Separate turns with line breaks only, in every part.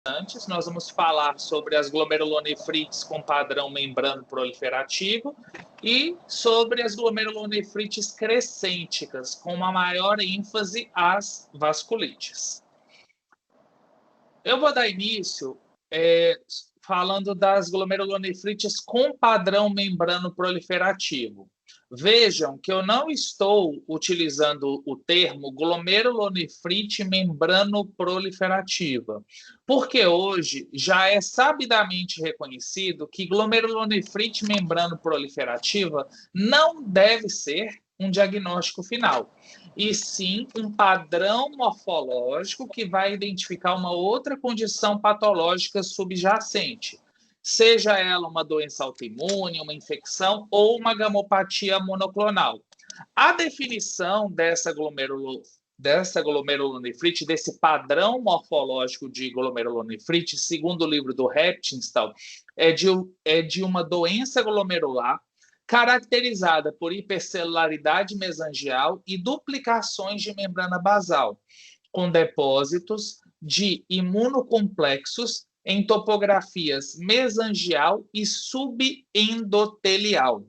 Antes, nós vamos falar sobre as glomerulonefrites com padrão membrano proliferativo e sobre as glomerulonefrites crescênticas, com uma maior ênfase às vasculites. Eu vou dar início falando das glomerulonefrites com padrão membrano proliferativo. Vejam que eu não estou utilizando o termo glomerulonefrite membrano proliferativa, porque hoje já é sabidamente reconhecido que glomerulonefrite membrano proliferativa não deve ser um diagnóstico final, e sim um padrão morfológico que vai identificar uma outra condição patológica subjacente, seja ela uma doença autoimune, uma infecção ou uma gamopatia monoclonal. A definição dessa glomerulonefrite, desse padrão morfológico de glomerulonefrite, segundo o livro do Heptinstall, é de uma doença glomerular caracterizada por hipercelularidade mesangial e duplicações de membrana basal, com depósitos de imunocomplexos em topografias mesangial e subendotelial.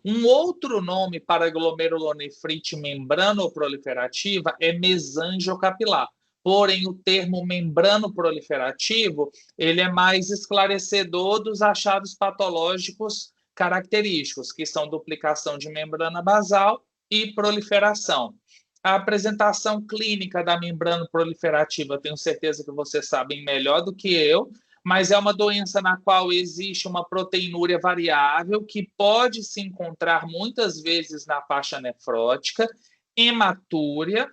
Um outro nome para glomerulonefrite membranoproliferativa é mesangiocapilar. Porém, o termo membrano proliferativo ele é mais esclarecedor dos achados patológicos característicos, que são duplicação de membrana basal e proliferação. A apresentação clínica da membrana proliferativa, tenho certeza que vocês sabem melhor do que eu, mas é uma doença na qual existe uma proteinúria variável que pode se encontrar muitas vezes na faixa nefrótica, hematúria,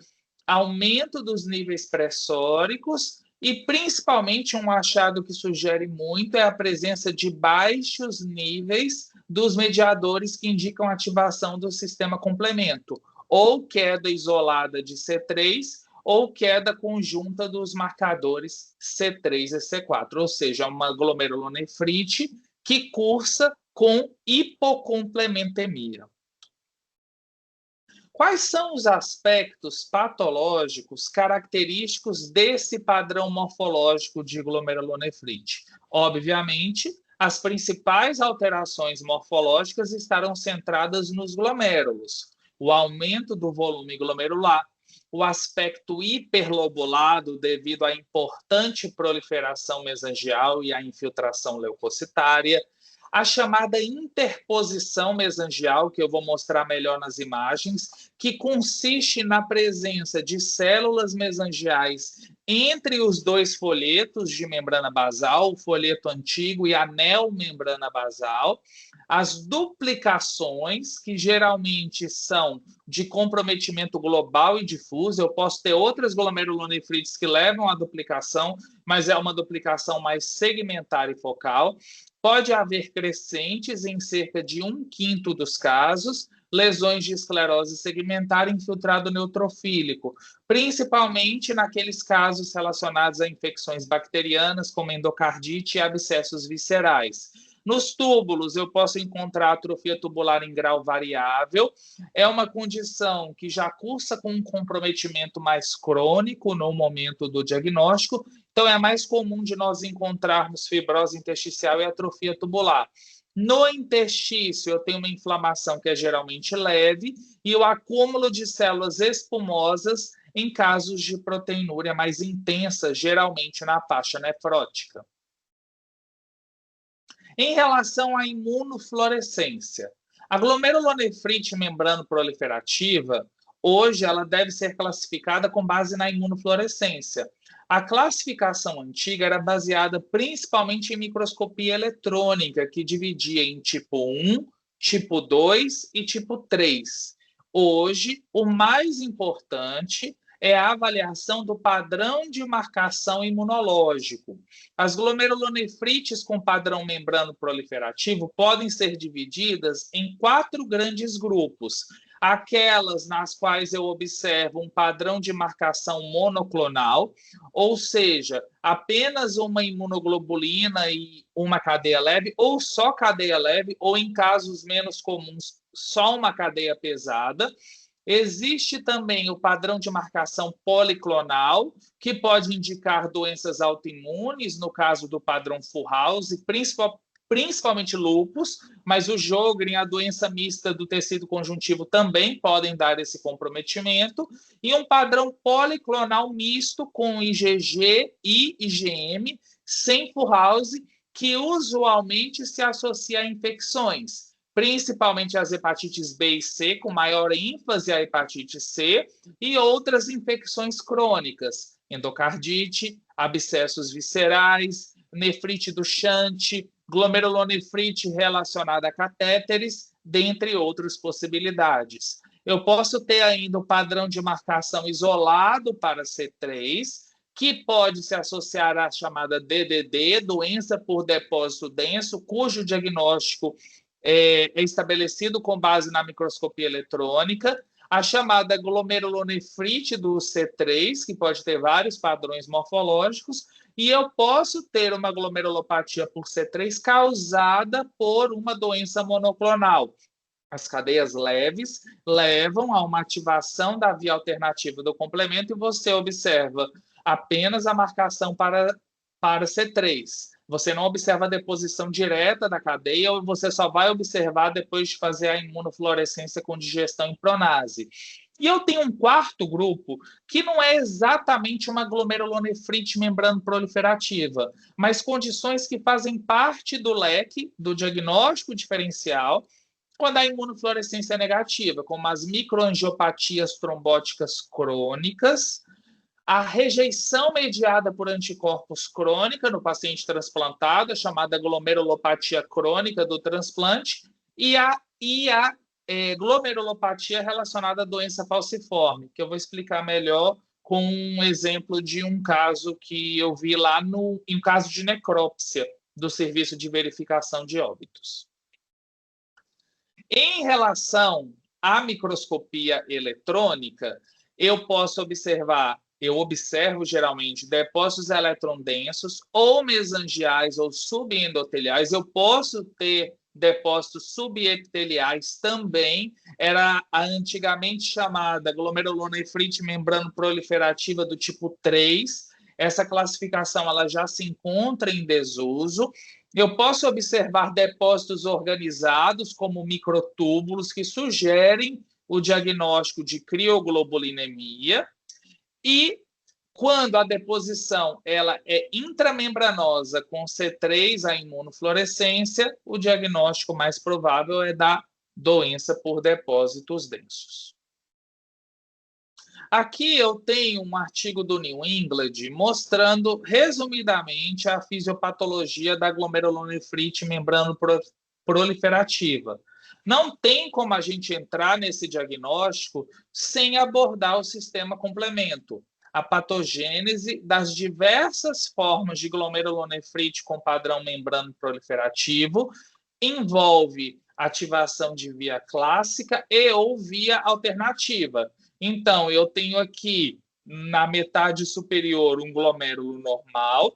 aumento dos níveis pressóricos e, principalmente, um achado que sugere muito é a presença de baixos níveis dos mediadores que indicam ativação do sistema complemento, ou queda isolada de C3, ou queda conjunta dos marcadores C3 e C4, ou seja, uma glomerulonefrite que cursa com hipocomplementemia. Quais são os aspectos patológicos característicos desse padrão morfológico de glomerulonefrite? Obviamente, as principais alterações morfológicas estarão centradas nos glomérulos, o aumento do volume glomerular, o aspecto hiperlobulado devido à importante proliferação mesangial e à infiltração leucocitária, a chamada interposição mesangial, que eu vou mostrar melhor nas imagens, que consiste na presença de células mesangiais entre os dois folhetos de membrana basal, o folheto antigo e a neomembrana basal, as duplicações, que geralmente são de comprometimento global e difuso. Eu posso ter outras glomerulonefrites que levam à duplicação, mas é uma duplicação mais segmentar e focal. Pode haver crescentes em cerca de 1/5 dos casos, lesões de esclerose segmentar infiltrado neutrofílico, principalmente naqueles casos relacionados a infecções bacterianas, como endocardite e abscessos viscerais. Nos túbulos, eu posso encontrar atrofia tubular em grau variável. É uma condição que já cursa com um comprometimento mais crônico no momento do diagnóstico. Então, é mais comum de nós encontrarmos fibrose intersticial e atrofia tubular. No interstício, eu tenho uma inflamação que é geralmente leve e o acúmulo de células espumosas em casos de proteinúria mais intensa, geralmente na faixa nefrótica. Em relação à imunofluorescência, a glomerulonefrite membrano proliferativa, hoje ela deve ser classificada com base na imunofluorescência. A classificação antiga era baseada principalmente em microscopia eletrônica, que dividia em tipo 1, tipo 2 e tipo 3. Hoje, o mais importante é a avaliação do padrão de marcação imunológico. As glomerulonefrites com padrão membrano proliferativo podem ser divididas em 4 grandes grupos. Aquelas nas quais eu observo um padrão de marcação monoclonal, ou seja, apenas uma imunoglobulina e uma cadeia leve, ou só cadeia leve, ou em casos menos comuns, só uma cadeia pesada. Existe também o padrão de marcação policlonal, que pode indicar doenças autoimunes, no caso do padrão Fullhouse, principalmente lúpus, mas o Sjögren, a doença mista do tecido conjuntivo, também podem dar esse comprometimento, e um padrão policlonal misto com IgG e IgM, sem Fullhouse, que usualmente se associa a infecções, principalmente as hepatites B e C, com maior ênfase à hepatite C, e outras infecções crônicas, endocardite, abscessos viscerais, nefrite do Shunt, glomerulonefrite relacionada a catéteres, dentre outras possibilidades. Eu posso ter ainda o padrão de marcação isolado para C3, que pode se associar à chamada DDD, doença por depósito denso, cujo diagnóstico é estabelecido com base na microscopia eletrônica, a chamada glomerulonefrite do C3, que pode ter vários padrões morfológicos, e eu posso ter uma glomerulopatia por C3 causada por uma doença monoclonal. As cadeias leves levam a uma ativação da via alternativa do complemento e você observa apenas a marcação para C3. Você não observa a deposição direta da cadeia, ou você só vai observar depois de fazer a imunofluorescência com digestão em pronase. E eu tenho um quarto grupo que não é exatamente uma glomerulonefrite membrano-proliferativa, mas condições que fazem parte do leque do diagnóstico diferencial quando a imunofluorescência é negativa, como as microangiopatias trombóticas crônicas, a rejeição mediada por anticorpos crônica no paciente transplantado, chamada glomerulopatia crônica do transplante, e a glomerulopatia relacionada à doença falciforme, que eu vou explicar melhor com um exemplo de um caso que eu vi lá em um caso de necrópsia do Serviço de Verificação de Óbitos. Em relação à microscopia eletrônica, eu observo geralmente depósitos eletrondensos ou mesangiais ou subendoteliais. Eu posso ter depósitos subepiteliais também. Era a antigamente chamada glomerulonefrite membrano proliferativa do tipo 3. Essa classificação ela já se encontra em desuso. Eu posso observar depósitos organizados como microtúbulos que sugerem o diagnóstico de crioglobulinemia. E quando a deposição ela é intramembranosa com C3, a imunofluorescência, o diagnóstico mais provável é da doença por depósitos densos. Aqui eu tenho um artigo do New England mostrando resumidamente a fisiopatologia da glomerulonefrite membrano proliferativa. Não tem como a gente entrar nesse diagnóstico sem abordar o sistema complemento. A patogênese das diversas formas de glomerulonefrite com padrão membrano proliferativo envolve ativação de via clássica e ou via alternativa. Então, eu tenho aqui na metade superior um glomérulo normal,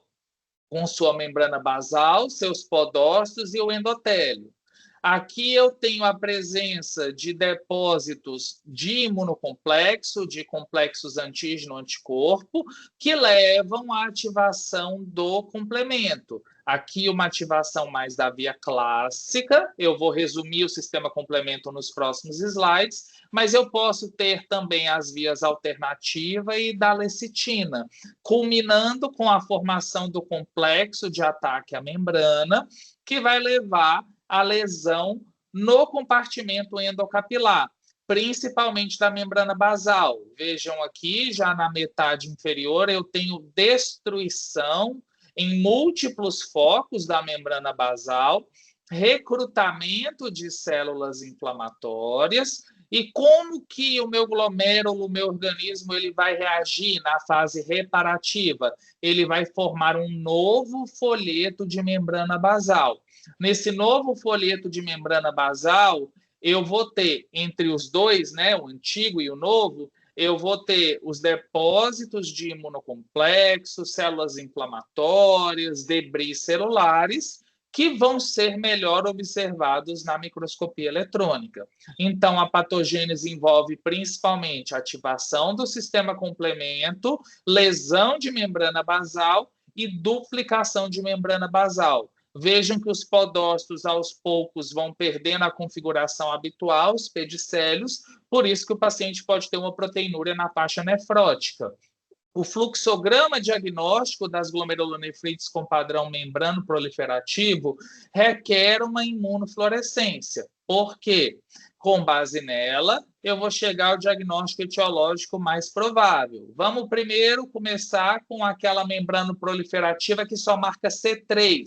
com sua membrana basal, seus podócitos e o endotélio. Aqui eu tenho a presença de depósitos de imunocomplexo, de complexos antígeno-anticorpo, que levam à ativação do complemento. Aqui uma ativação mais da via clássica, eu vou resumir o sistema complemento nos próximos slides, mas eu posso ter também as vias alternativa e da lecitina, culminando com a formação do complexo de ataque à membrana, que vai levar a lesão no compartimento endocapilar, principalmente da membrana basal. Vejam aqui, já na metade inferior, eu tenho destruição em múltiplos focos da membrana basal, recrutamento de células inflamatórias, e como que o meu glomérulo, o meu organismo, ele vai reagir na fase reparativa? Ele vai formar um novo folheto de membrana basal. Nesse novo folheto de membrana basal, eu vou ter, entre os dois, né, o antigo e o novo, eu vou ter os depósitos de imunocomplexos, células inflamatórias, debris celulares, que vão ser melhor observados na microscopia eletrônica. Então, a patogênese envolve principalmente ativação do sistema complemento, lesão de membrana basal e duplicação de membrana basal. Vejam que os podócitos, aos poucos, vão perdendo a configuração habitual, os pedicélios, por isso que o paciente pode ter uma proteinúria na faixa nefrótica. O fluxograma diagnóstico das glomerulonefrites com padrão membrano proliferativo requer uma imunofluorescência. Por quê? Com base nela, eu vou chegar ao diagnóstico etiológico mais provável. Vamos primeiro começar com aquela membrana proliferativa que só marca C3.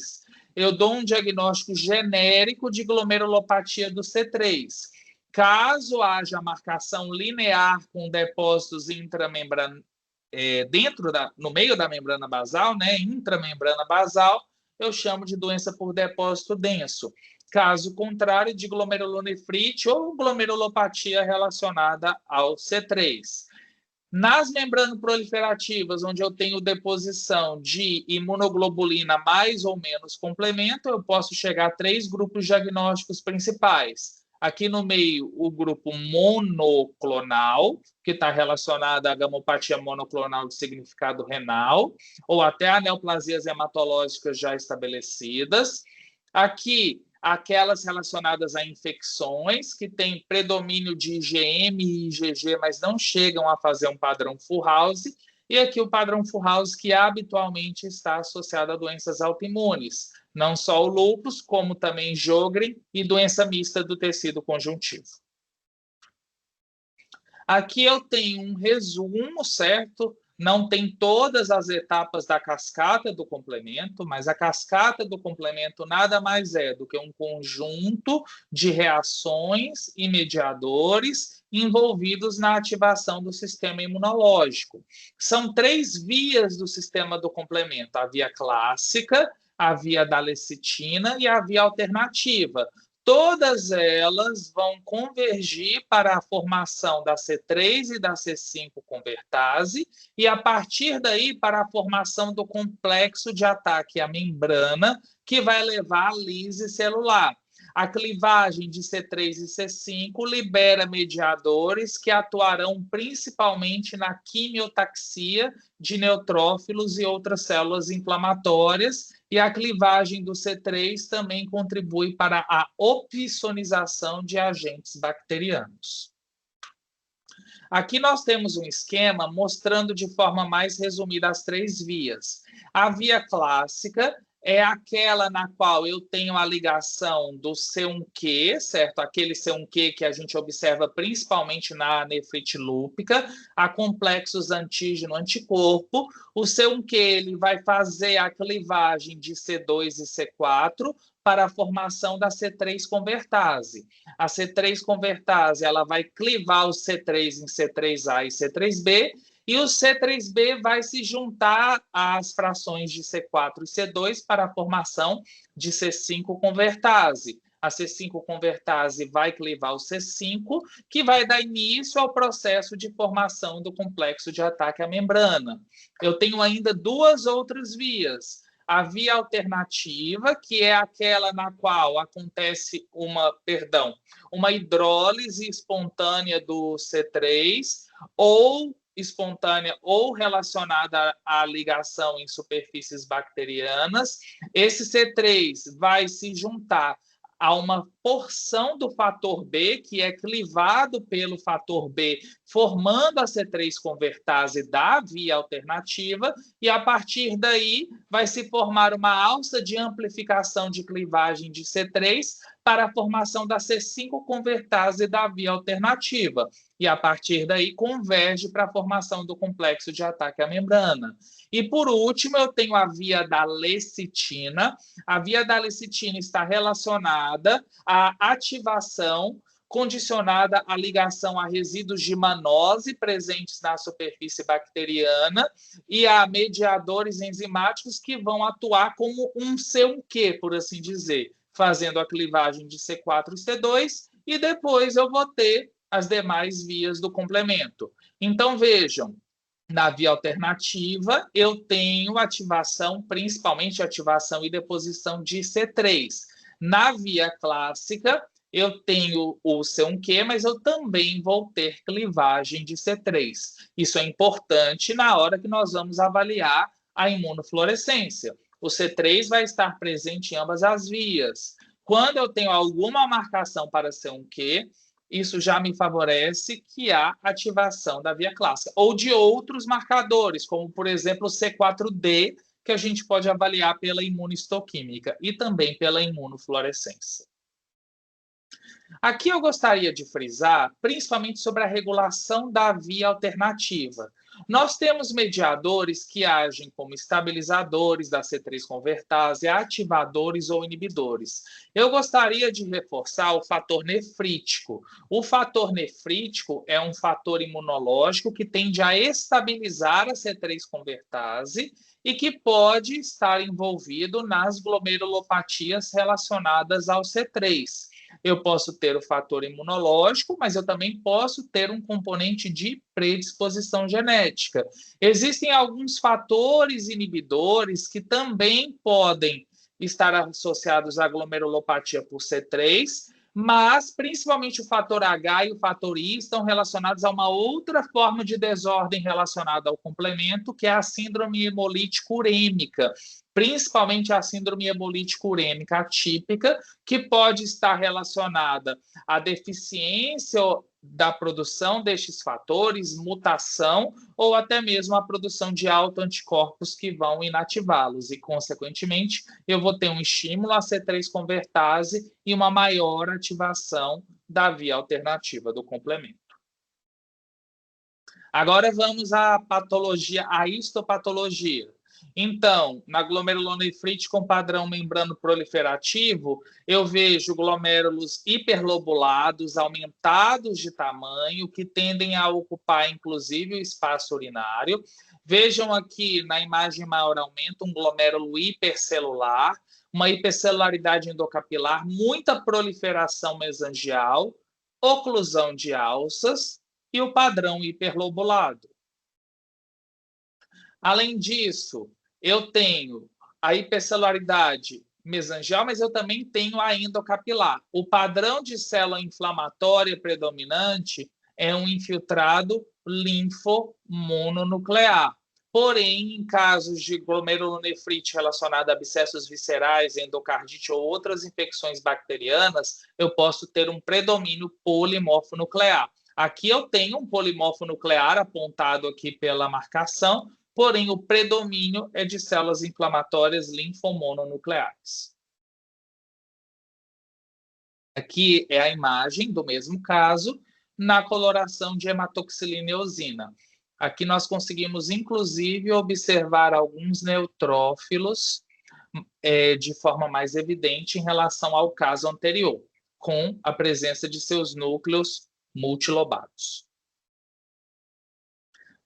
Eu dou um diagnóstico genérico de glomerulopatia do C3. Caso haja marcação linear com depósitos intramembranos, no meio da membrana basal, né, intramembrana basal, eu chamo de doença por depósito denso. Caso contrário, de glomerulonefrite ou glomerulopatia relacionada ao C3. Nas membranas proliferativas, onde eu tenho deposição de imunoglobulina mais ou menos complemento, eu posso chegar a 3 grupos diagnósticos principais. Aqui no meio, o grupo monoclonal, que está relacionado à gamopatia monoclonal de significado renal, ou até a neoplasias hematológicas já estabelecidas. Aqui, aquelas relacionadas a infecções, que têm predomínio de IgM e IgG, mas não chegam a fazer um padrão full house. E aqui o padrão full house, que habitualmente está associado a doenças autoimunes. Não só o lúpus, como também Sjögren e doença mista do tecido conjuntivo. Aqui eu tenho um resumo, certo? Não tem todas as etapas da cascata do complemento, mas a cascata do complemento nada mais é do que um conjunto de reações e mediadores envolvidos na ativação do sistema imunológico. São 3 vias do sistema do complemento: a via clássica, a via da lecitina e a via alternativa. Todas elas vão convergir para a formação da C3 e da C5 convertase, e a partir daí para a formação do complexo de ataque à membrana, que vai levar à lise celular. A clivagem de C3 e C5 libera mediadores que atuarão principalmente na quimiotaxia de neutrófilos e outras células inflamatórias, e a clivagem do C3 também contribui para a opsonização de agentes bacterianos. Aqui nós temos um esquema mostrando de forma mais resumida as 3 vias. A via clássica é aquela na qual eu tenho a ligação do C1q, certo? Aquele C1q que a gente observa principalmente na nefrite lúpica, a complexos antígeno-anticorpo. O C1q ele vai fazer a clivagem de C2 e C4 para a formação da C3 convertase. A C3 convertase ela vai clivar o C3 em C3A e C3b, e o C3b vai se juntar às frações de C4 e C2 para a formação de C5 convertase. A C5 convertase vai clivar o C5, que vai dar início ao processo de formação do complexo de ataque à membrana. Eu tenho ainda 2 outras vias. A via alternativa, que é aquela na qual acontece uma hidrólise espontânea do C3, ou espontânea ou relacionada à ligação em superfícies bacterianas. Esse C3 vai se juntar a uma porção do fator B, que é clivado pelo fator B, formando a C3 convertase da via alternativa, e a partir daí vai se formar uma alça de amplificação de clivagem de C3 para a formação da C5 convertase da via alternativa, e a partir daí converge para a formação do complexo de ataque à membrana. E, por último, eu tenho a via da lecitina. A via da lecitina está relacionada à ativação condicionada à ligação a resíduos de mannose presentes na superfície bacteriana e a mediadores enzimáticos que vão atuar como um C1q, por assim dizer, fazendo a clivagem de C4 e C2, e depois eu vou ter as demais vias do complemento. Então, vejam, Na via alternativa, eu tenho ativação, principalmente ativação e deposição de C3. Na via clássica, eu tenho o C1q, mas eu também vou ter clivagem de C3. Isso é importante na hora que nós vamos avaliar a imunofluorescência. O C3 vai estar presente em ambas as vias. Quando eu tenho alguma marcação para C1q, isso já me favorece que há ativação da via clássica, ou de outros marcadores, como, por exemplo, o C4D, que a gente pode avaliar pela imunohistoquímica e também pela imunofluorescência. Aqui eu gostaria de frisar, principalmente sobre a regulação da via alternativa. Nós temos mediadores que agem como estabilizadores da C3 convertase, ativadores ou inibidores. Eu gostaria de reforçar o fator nefrítico. O fator nefrítico é um fator imunológico que tende a estabilizar a C3 convertase e que pode estar envolvido nas glomerulopatias relacionadas ao C3. Eu posso ter o fator imunológico, mas eu também posso ter um componente de predisposição genética. Existem alguns fatores inibidores que também podem estar associados à glomerulopatia por C3, mas principalmente o fator H e o fator I estão relacionados a uma outra forma de desordem relacionada ao complemento, que é a síndrome hemolítica urêmica, principalmente a síndrome hemolítica urêmica atípica, que pode estar relacionada à deficiência da produção destes fatores, mutação, ou até mesmo a produção de autoanticorpos que vão inativá-los. E, consequentemente, eu vou ter um estímulo à C3 convertase e uma maior ativação da via alternativa do complemento. Agora vamos à patologia, à histopatologia. Então, na glomerulonefrite com padrão membrano proliferativo, eu vejo glomérulos hiperlobulados, aumentados de tamanho, que tendem a ocupar, inclusive, o espaço urinário. Vejam aqui, na imagem maior aumento, um glomérulo hipercelular, uma hipercelularidade endocapilar, muita proliferação mesangial, oclusão de alças e o padrão hiperlobulado. Além disso, eu tenho a hipercelularidade mesangial, mas eu também tenho a endocapilar. O padrão de célula inflamatória predominante é um infiltrado linfomononuclear. Porém, em casos de glomerulonefrite relacionada a abscessos viscerais, endocardite ou outras infecções bacterianas, eu posso ter um predomínio polimorfonuclear. Aqui eu tenho um polimorfonuclear apontado aqui pela marcação, porém, o predomínio é de células inflamatórias linfomononucleares. Aqui é a imagem do mesmo caso na coloração de hematoxilina e eosina. Aqui nós conseguimos, inclusive, observar alguns neutrófilos de forma mais evidente em relação ao caso anterior, com a presença de seus núcleos multilobados.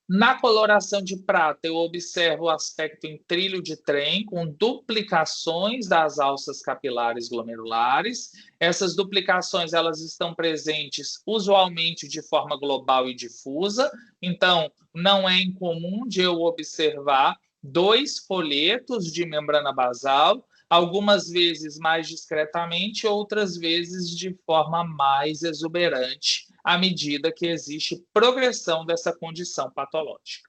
Na coloração de prata, eu observo o aspecto em trilho de trem, com duplicações das alças capilares glomerulares. Essas duplicações elas estão presentes usualmente de forma global e difusa, então não é incomum de eu observar 2 folhetos de membrana basal, algumas vezes mais discretamente, outras vezes de forma mais exuberante, à medida que existe progressão dessa condição patológica.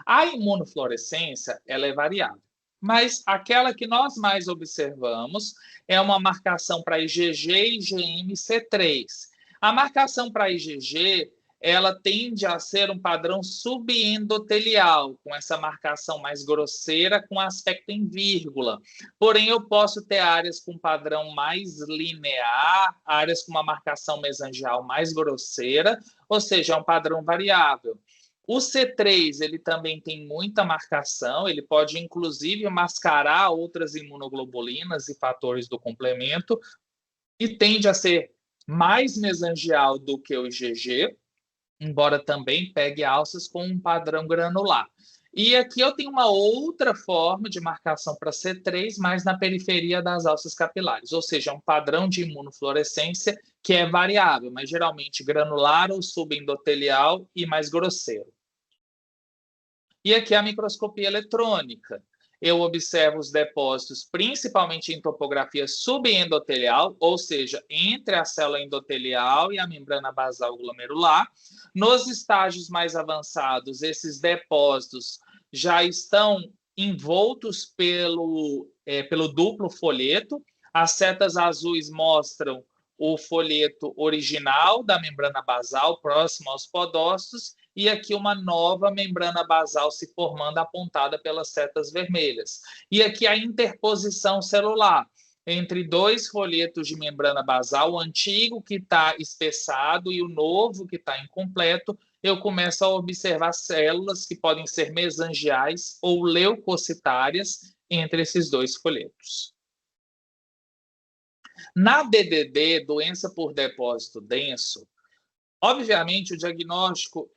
A imunofluorescência ela é variável, mas aquela que nós mais observamos é uma marcação para IgG e IgM-C3. A marcação para IgG ela tende a ser um padrão subendotelial, com essa marcação mais grosseira, com aspecto em vírgula. Porém, eu posso ter áreas com padrão mais linear, áreas com uma marcação mesangial mais grosseira, ou seja, é um padrão variável. O C3 ele também tem muita marcação, ele pode inclusive mascarar outras imunoglobulinas e fatores do complemento, e tende a ser mais mesangial do que o IgG, embora também pegue alças com um padrão granular. E aqui eu tenho uma outra forma de marcação para C3, mas na periferia das alças capilares, ou seja, um padrão de imunofluorescência que é variável, mas geralmente granular ou subendotelial e mais grosseiro. E aqui a microscopia eletrônica. Eu observo os depósitos principalmente em topografia subendotelial, ou seja, entre a célula endotelial e a membrana basal glomerular. Nos estágios mais avançados, esses depósitos já estão envoltos pelo duplo folheto. As setas azuis mostram o folheto original da membrana basal, próximo aos podócitos, e aqui uma nova membrana basal se formando, apontada pelas setas vermelhas. E aqui a interposição celular entre dois folhetos de membrana basal, o antigo que está espessado e o novo que está incompleto. Eu começo a observar células que podem ser mesangiais ou leucocitárias entre esses dois folhetos. Na DDD, doença por depósito denso, obviamente, o diagnóstico,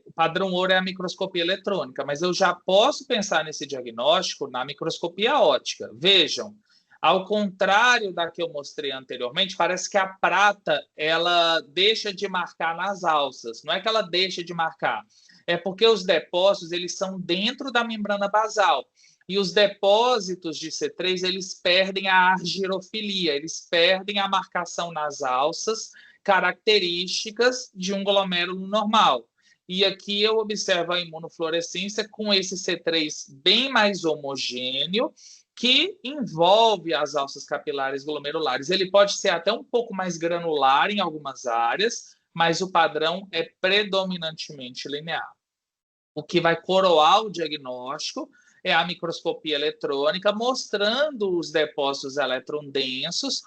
o padrão ouro é a microscopia eletrônica, mas eu já posso pensar nesse diagnóstico na microscopia óptica. Vejam, ao contrário da que eu mostrei anteriormente, parece que a prata ela deixa de marcar nas alças. Não é que ela deixa de marcar, é porque os depósitos eles são dentro da membrana basal. E os depósitos de C3 eles perdem a argirofilia, eles perdem a marcação nas alças, características de um glomérulo normal. E aqui eu observo a imunofluorescência com esse C3 bem mais homogêneo, que envolve as alças capilares glomerulares. Ele pode ser até um pouco mais granular em algumas áreas, mas o padrão é predominantemente linear. O que vai coroar o diagnóstico é a microscopia eletrônica, mostrando os depósitos eletrondensos,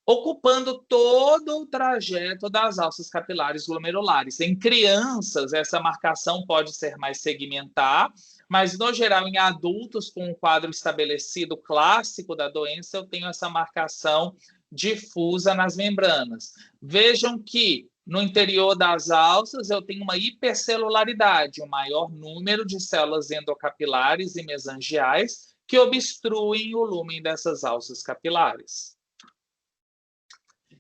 ocupando todo o trajeto das alças capilares glomerulares. Em crianças, essa marcação pode ser mais segmentar, mas, no geral, em adultos com um quadro estabelecido clássico da doença, eu tenho essa marcação difusa nas membranas. Vejam que no interior das alças, eu tenho uma hipercelularidade, um maior número de células endocapilares e mesangiais que obstruem o lúmen dessas alças capilares.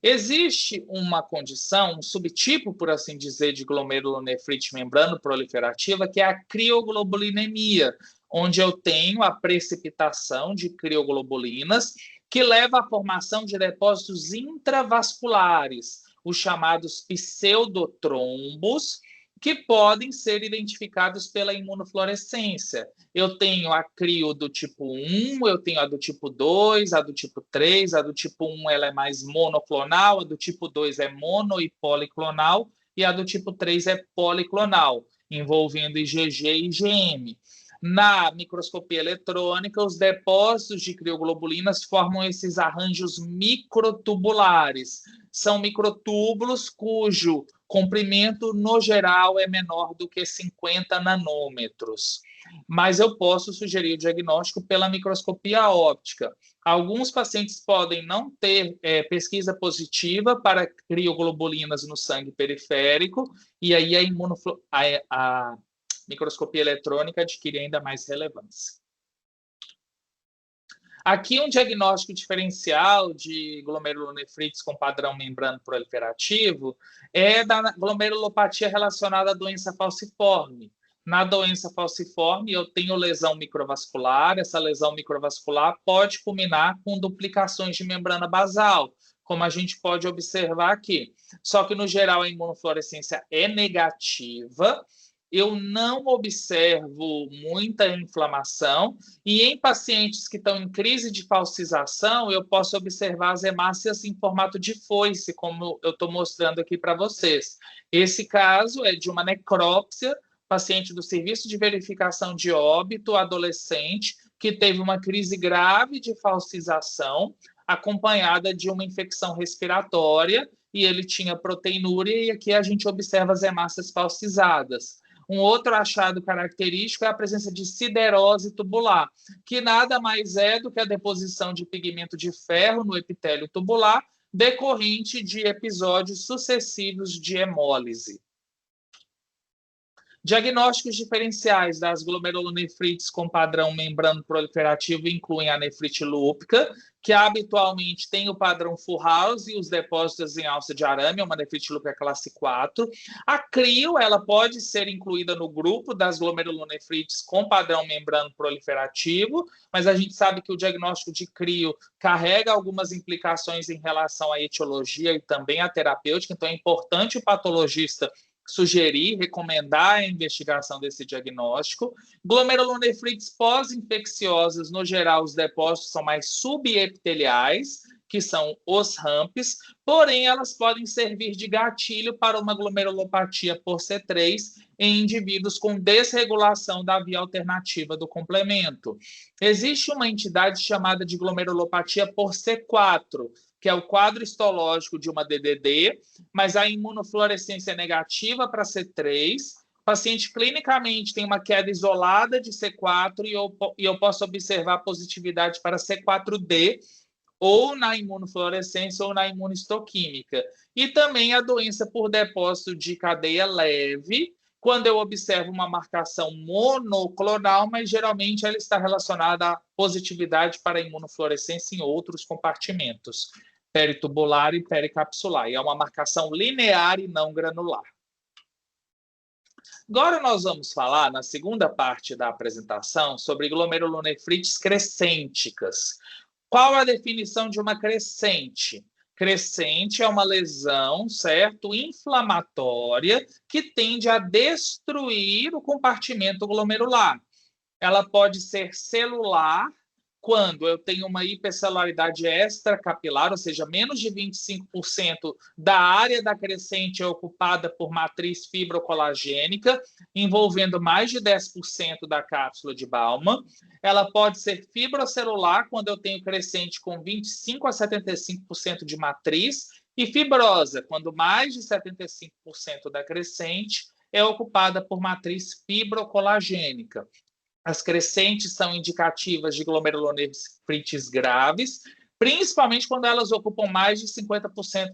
Existe uma condição, um subtipo, por assim dizer, de glomerulonefrite membrano proliferativa, que é a crioglobulinemia, onde eu tenho a precipitação de crioglobulinas, que leva à formação de depósitos intravasculares, os chamados pseudotrombos, que podem ser identificados pela imunofluorescência. Eu tenho a crio do tipo 1, eu tenho a do tipo 2, a do tipo 3, a do tipo 1 ela é mais monoclonal, a do tipo 2 é mono e policlonal, e a do tipo 3 é policlonal, envolvendo IgG e IgM. Na microscopia eletrônica, os depósitos de crioglobulinas formam esses arranjos microtubulares. São microtúbulos cujo comprimento, no geral, é menor do que 50 nanômetros. Mas eu posso sugerir o diagnóstico pela microscopia óptica. Alguns pacientes podem não ter pesquisa positiva para crioglobulinas no sangue periférico, e aí a microscopia eletrônica adquire ainda mais relevância. Aqui um diagnóstico diferencial de glomerulonefrites com padrão membrano proliferativo é da glomerulopatia relacionada à doença falciforme. Na doença falciforme, eu tenho lesão microvascular. Essa lesão microvascular pode culminar com duplicações de membrana basal, como a gente pode observar aqui. Só que, no geral, a imunofluorescência é negativa. Eu não observo muita inflamação, e em pacientes que estão em crise de falcização, eu posso observar as hemácias em formato de foice, como eu estou mostrando aqui para vocês. Esse caso é de uma necrópsia, paciente do Serviço de Verificação de Óbito, adolescente, que teve uma crise grave de falcização, acompanhada de uma infecção respiratória, e ele tinha proteinúria, e aqui a gente observa as hemácias falcizadas. Um outro achado característico é a presença de siderose tubular, que nada mais é do que a deposição de pigmento de ferro no epitélio tubular, decorrente de episódios sucessivos de hemólise. Diagnósticos diferenciais das glomerulonefrites com padrão membrano proliferativo incluem a nefrite lúpica, que habitualmente tem o padrão Fullhouse e os depósitos em alça de arame, é uma nefrite lúpica classe 4. A CRIO, ela pode ser incluída no grupo das glomerulonefrites com padrão membrano proliferativo, mas a gente sabe que o diagnóstico de CRIO carrega algumas implicações em relação à etiologia e também à terapêutica, então é importante o patologista sugerir, recomendar a investigação desse diagnóstico. Glomerulonefrites pós-infecciosas, no geral, os depósitos são mais subepiteliais, que são os RAMPs, porém elas podem servir de gatilho para uma glomerulopatia por C3 em indivíduos com desregulação da via alternativa do complemento. Existe uma entidade chamada de glomerulopatia por C4, que é o quadro histológico de uma DDD, mas a imunofluorescência é negativa para C3. O paciente clinicamente tem uma queda isolada de C4 e eu posso observar positividade para C4D, ou na imunofluorescência ou na imunistoquímica. E também a doença por depósito de cadeia leve, quando eu observo uma marcação monoclonal, mas geralmente ela está relacionada à positividade para a imunofluorescência em outros compartimentos, peritubular e pericapsular. E é uma marcação linear e não granular. Agora nós vamos falar, na segunda parte da apresentação, sobre glomerulonefrites crescênticas. Qual a definição de uma crescente? Crescente é uma lesão, certo, inflamatória, que tende a destruir o compartimento glomerular. Ela pode ser celular, quando eu tenho uma hipercelularidade extracapilar, ou seja, menos de 25% da área da crescente é ocupada por matriz fibrocolagênica, envolvendo mais de 10% da cápsula de Bowman. Ela pode ser fibrocelular, quando eu tenho crescente com 25% a 75% de matriz, e fibrosa, quando mais de 75% da crescente é ocupada por matriz fibrocolagênica. As crescentes são indicativas de glomerulonefrites graves, principalmente quando elas ocupam mais de 50%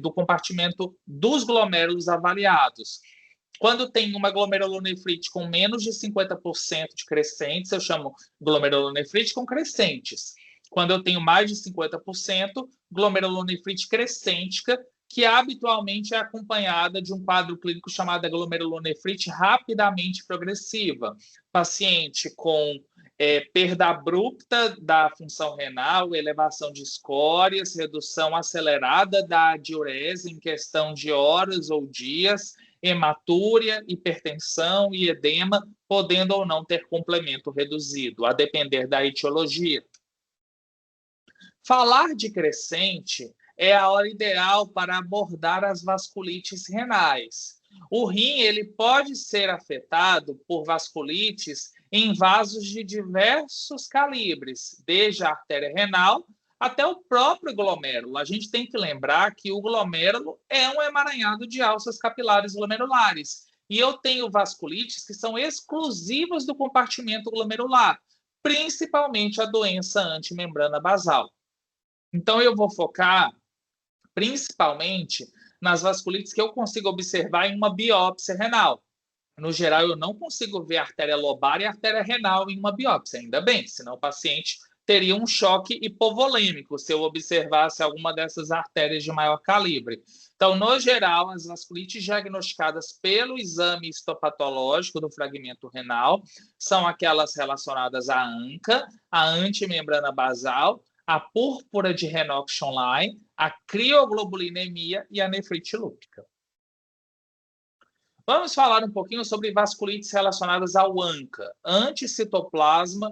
do compartimento dos glomérulos avaliados. Quando tem uma glomerulonefrite com menos de 50% de crescentes, eu chamo glomerulonefrite com crescentes. Quando eu tenho mais de 50%, glomerulonefrite crescêntica, que habitualmente é acompanhada de um quadro clínico chamado glomerulonefrite rapidamente progressiva. Paciente com perda abrupta da função renal, elevação de escórias, redução acelerada da diurese em questão de horas ou dias, hematúria, hipertensão e edema, podendo ou não ter complemento reduzido, a depender da etiologia. Falar de crescente é a hora ideal para abordar as vasculites renais. O rim ele pode ser afetado por vasculites em vasos de diversos calibres, desde a artéria renal até o próprio glomérulo. A gente tem que lembrar que o glomérulo é um emaranhado de alças capilares glomerulares. E eu tenho vasculites que são exclusivas do compartimento glomerular, principalmente a doença antimembrana basal. Então, eu vou focar principalmente nas vasculites que eu consigo observar em uma biópsia renal. No geral, eu não consigo ver a artéria lobar e a artéria renal em uma biópsia, ainda bem, senão o paciente teria um choque hipovolêmico se eu observasse alguma dessas artérias de maior calibre. Então, no geral, as vasculites diagnosticadas pelo exame histopatológico do fragmento renal são aquelas relacionadas à ANCA, a antimembrana basal, a púrpura de Renox-Schonlein, a crioglobulinemia e a nefrite lúpica. Vamos falar um pouquinho sobre vasculites relacionadas ao ANCA,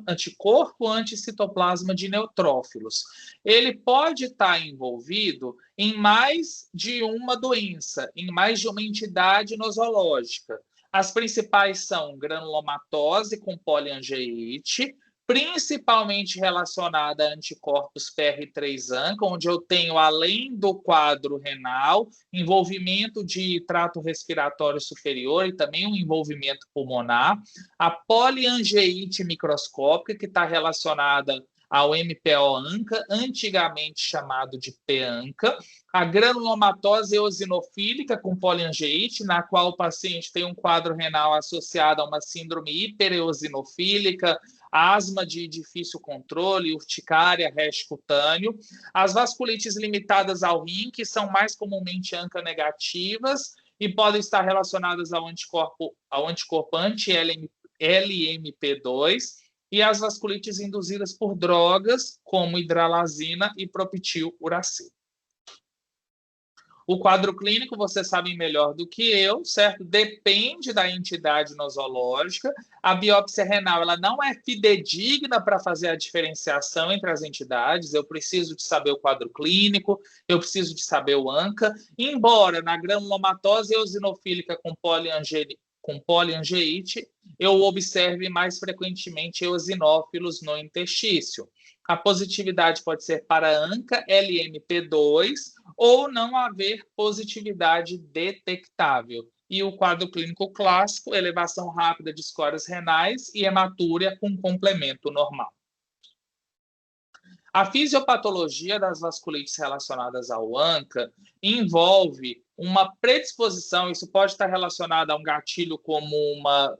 anticorpo anticitoplasma de neutrófilos. Ele pode estar envolvido em mais de uma doença, em mais de uma entidade nosológica. As principais são granulomatose com poliangeite, principalmente relacionada a anticorpos PR3-ANCA, onde eu tenho, além do quadro renal, envolvimento de trato respiratório superior e também um envolvimento pulmonar. A poliangeite microscópica, que está relacionada ao MPO-ANCA, antigamente chamado de P-ANCA, a granulomatose eosinofílica com poliangeite, na qual o paciente tem um quadro renal associado a uma síndrome hipereosinofílica, asma de difícil controle, urticária, rash cutâneo, as vasculites limitadas ao rim, que são mais comumente ANCA negativas e podem estar relacionadas ao anticorpo anti-LMP2, e as vasculites induzidas por drogas, como hidralazina e propitil-uracil. O quadro clínico, vocês sabem melhor do que eu, certo? Depende da entidade nosológica. A biópsia renal ela não é fidedigna para fazer a diferenciação entre as entidades. Eu preciso de saber o quadro clínico, eu preciso de saber o ANCA. Embora na granulomatose eosinofílica com poliangeite, eu observe mais frequentemente eosinófilos no interstício. A positividade pode ser para ANCA, LMP2, ou não haver positividade detectável. E o quadro clínico clássico, elevação rápida de escórias renais e hematúria com complemento normal. A fisiopatologia das vasculites relacionadas ao ANCA envolve uma predisposição, isso pode estar relacionado a um gatilho como uma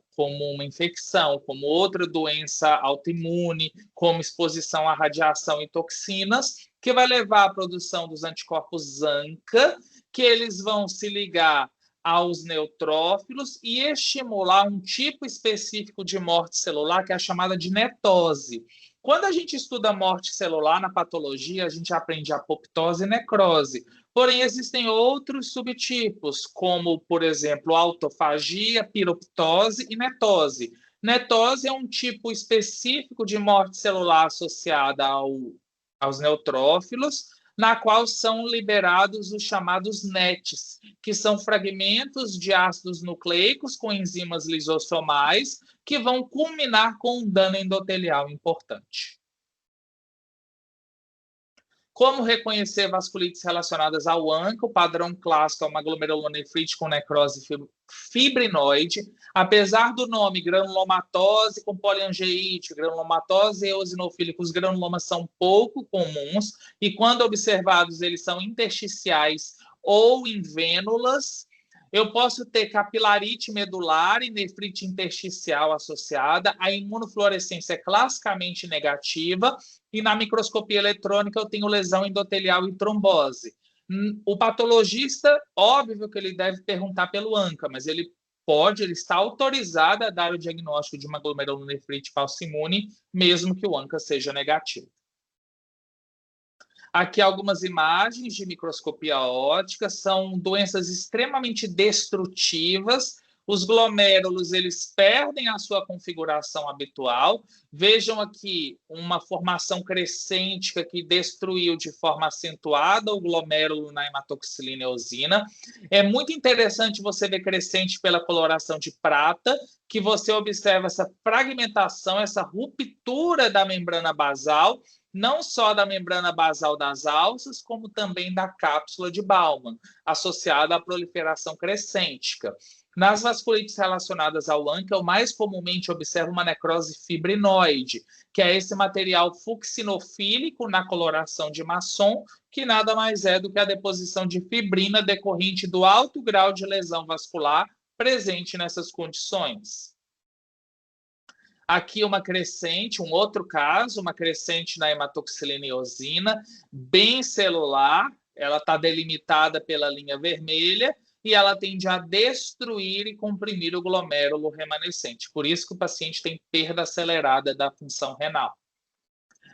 infecção, como outra doença autoimune, como exposição à radiação e toxinas, que vai levar à produção dos anticorpos ANCA, que eles vão se ligar aos neutrófilos e estimular um tipo específico de morte celular, que é a chamada de netose. Quando a gente estuda morte celular na patologia, a gente aprende apoptose e necrose. Porém, existem outros subtipos, como, por exemplo, autofagia, piroptose e netose. Netose é um tipo específico de morte celular associada aos neutrófilos, na qual são liberados os chamados NETs, que são fragmentos de ácidos nucleicos com enzimas lisossomais, que vão culminar com um dano endotelial importante. Como reconhecer vasculites relacionadas ao ANCA? O padrão clássico é uma glomerulonefrite com necrose fibrinoide. Apesar do nome granulomatose com poliangeite, granulomatose eosinofílica, os granulomas são pouco comuns e, quando observados, eles são intersticiais ou em vênulas. Eu posso ter capilarite medular e nefrite intersticial associada. A imunofluorescência é classicamente negativa e na microscopia eletrônica eu tenho lesão endotelial e trombose. O patologista, óbvio que ele deve perguntar pelo ANCA, mas ele está autorizado a dar o diagnóstico de uma glomerulonefrite falciimune, mesmo que o ANCA seja negativo. Aqui algumas imagens de microscopia óptica, são doenças extremamente destrutivas. Os glomérulos, eles perdem a sua configuração habitual. Vejam aqui uma formação crescente que destruiu de forma acentuada o glomérulo na hematoxilina eosina. É muito interessante você ver crescente pela coloração de prata, que você observa essa fragmentação, essa ruptura da membrana basal, não só da membrana basal das alças, como também da cápsula de Bowman, associada à proliferação crescêntica. Nas vasculites relacionadas ao ANCA, eu mais comumente observo uma necrose fibrinoide, que é esse material fucsinofílico na coloração de Masson, que nada mais é do que a deposição de fibrina decorrente do alto grau de lesão vascular presente nessas condições. Aqui uma crescente, um outro caso, uma crescente na hematoxilina eosina, bem celular, ela está delimitada pela linha vermelha e ela tende a destruir e comprimir o glomérulo remanescente. Por isso que o paciente tem perda acelerada da função renal.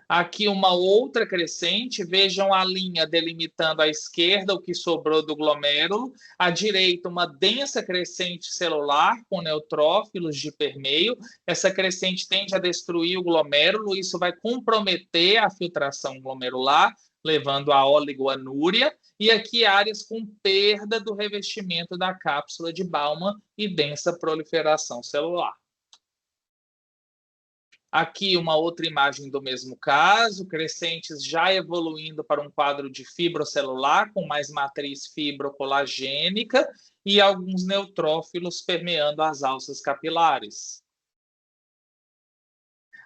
Aqui uma outra crescente, vejam a linha delimitando à esquerda o que sobrou do glomérulo, à direita uma densa crescente celular com neutrófilos de permeio. Essa crescente tende a destruir o glomérulo, isso vai comprometer a filtração glomerular, levando à oligoanúria, e aqui áreas com perda do revestimento da cápsula de Bowman e densa proliferação celular. Aqui uma outra imagem do mesmo caso, crescentes já evoluindo para um quadro de fibrocelular com mais matriz fibrocolagênica e alguns neutrófilos permeando as alças capilares.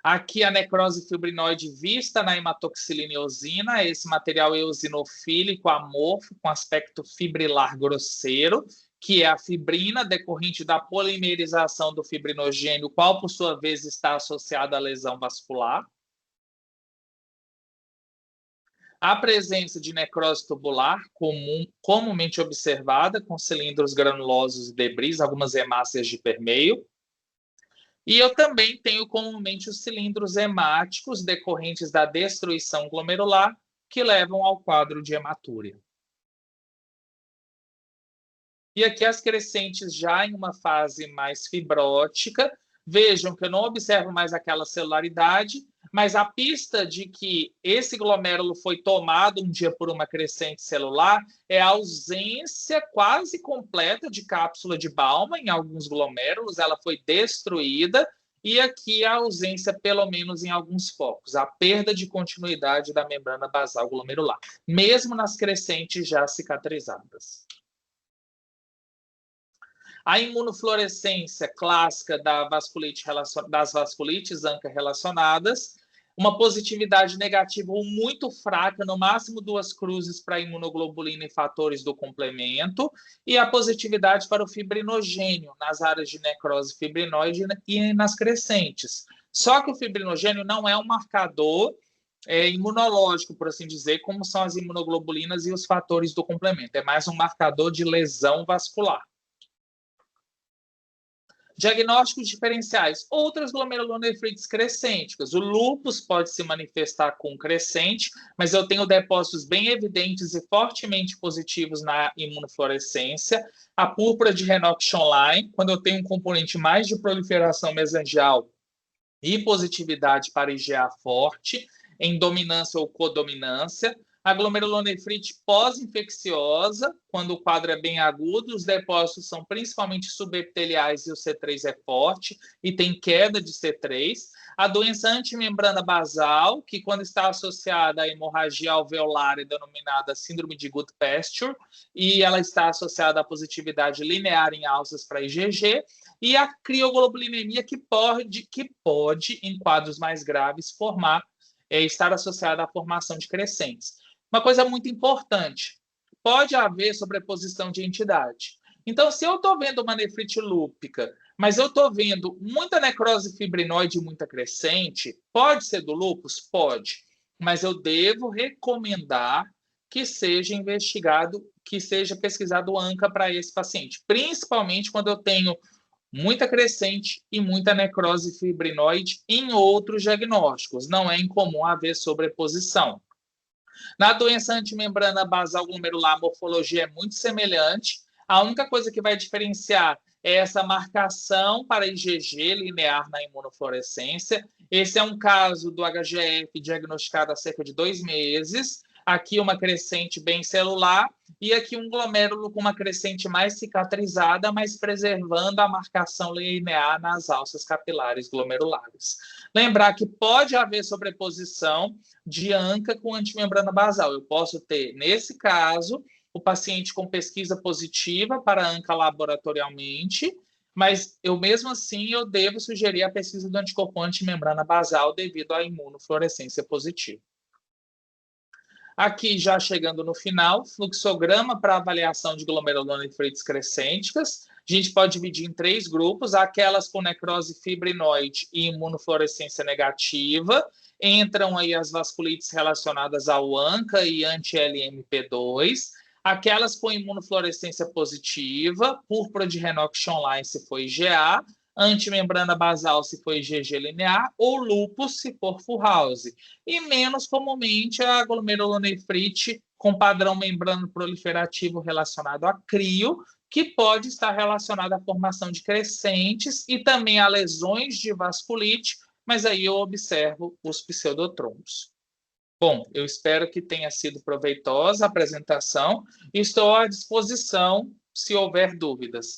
Aqui a necrose fibrinoide vista na hematoxilina e eosina, esse material eosinofílico amorfo com aspecto fibrilar grosseiro, que é a fibrina decorrente da polimerização do fibrinogênio, qual por sua vez está associada à lesão vascular. A presença de necrose tubular, comumente observada, com cilindros granulosos e debris, algumas hemácias de permeio. E eu também tenho comumente os cilindros hemáticos decorrentes da destruição glomerular, que levam ao quadro de hematúria. E aqui as crescentes já em uma fase mais fibrótica. Vejam que eu não observo mais aquela celularidade, mas a pista de que esse glomérulo foi tomado um dia por uma crescente celular é a ausência quase completa de cápsula de Bowman em alguns glomérulos, ela foi destruída, e aqui a ausência, pelo menos em alguns focos, a perda de continuidade da membrana basal glomerular, mesmo nas crescentes já cicatrizadas. A imunofluorescência clássica das vasculites ANCA relacionadas, uma positividade negativa ou muito fraca, no máximo 2 cruzes para a imunoglobulina e fatores do complemento, e a positividade para o fibrinogênio nas áreas de necrose fibrinoide e nas crescentes. Só que o fibrinogênio não é um marcador imunológico, por assim dizer, como são as imunoglobulinas e os fatores do complemento. É mais um marcador de lesão vascular. Diagnósticos diferenciais. Outras glomerulonefrites crescênticas. O lúpus pode se manifestar com crescente, mas eu tenho depósitos bem evidentes e fortemente positivos na imunofluorescência. A púrpura de Renox-Schonlein, quando eu tenho um componente mais de proliferação mesangial e positividade para IgA forte, em dominância ou codominância. A glomerulonefrite pós-infecciosa, quando o quadro é bem agudo, os depósitos são principalmente subepiteliais e o C3 é forte e tem queda de C3. A doença antimembrana basal, que quando está associada à hemorragia alveolar é denominada síndrome de Goodpasture, e ela está associada à positividade linear em alças para IgG, e a crioglobulinemia, que pode, em quadros mais graves, estar associada à formação de crescentes. Uma coisa muito importante, pode haver sobreposição de entidade. Então, se eu estou vendo uma nefrite lúpica, mas eu estou vendo muita necrose fibrinoide e muita crescente, pode ser do lúpus? Pode. Mas eu devo recomendar que seja investigado, que seja pesquisado o ANCA para esse paciente, principalmente quando eu tenho muita crescente e muita necrose fibrinoide em outros diagnósticos. Não é incomum haver sobreposição. Na doença antimembrana basal glomerular, a morfologia é muito semelhante. A única coisa que vai diferenciar é essa marcação para IgG linear na imunofluorescência. Esse é um caso do HGF diagnosticado há cerca de 2 meses. Aqui uma crescente bem celular e aqui um glomérulo com uma crescente mais cicatrizada, mas preservando a marcação linear nas alças capilares glomerulares. Lembrar que pode haver sobreposição de ANCA com antimembrana basal. Eu posso ter, nesse caso, o paciente com pesquisa positiva para ANCA laboratorialmente, mas eu mesmo assim eu devo sugerir a pesquisa do anticorpo antimembrana basal devido à imunofluorescência positiva. Aqui, já chegando no final, fluxograma para avaliação de glomerulonefrites crescênticas. A gente pode dividir em 3 grupos, aquelas com necrose fibrinoide e imunofluorescência negativa. Entram aí as vasculites relacionadas ao ANCA e anti-LMP2. Aquelas com imunofluorescência positiva, púrpura de Renox-Schonlein se for IgA, antimembrana basal se for IgG linear, ou lúpus se for Fullhouse. E menos comumente a glomerulonefrite com padrão membrano proliferativo relacionado a crio, que pode estar relacionado à formação de crescentes e também a lesões de vasculite, mas aí eu observo os pseudotrombos. Bom, eu espero que tenha sido proveitosa a apresentação e estou à disposição se houver dúvidas.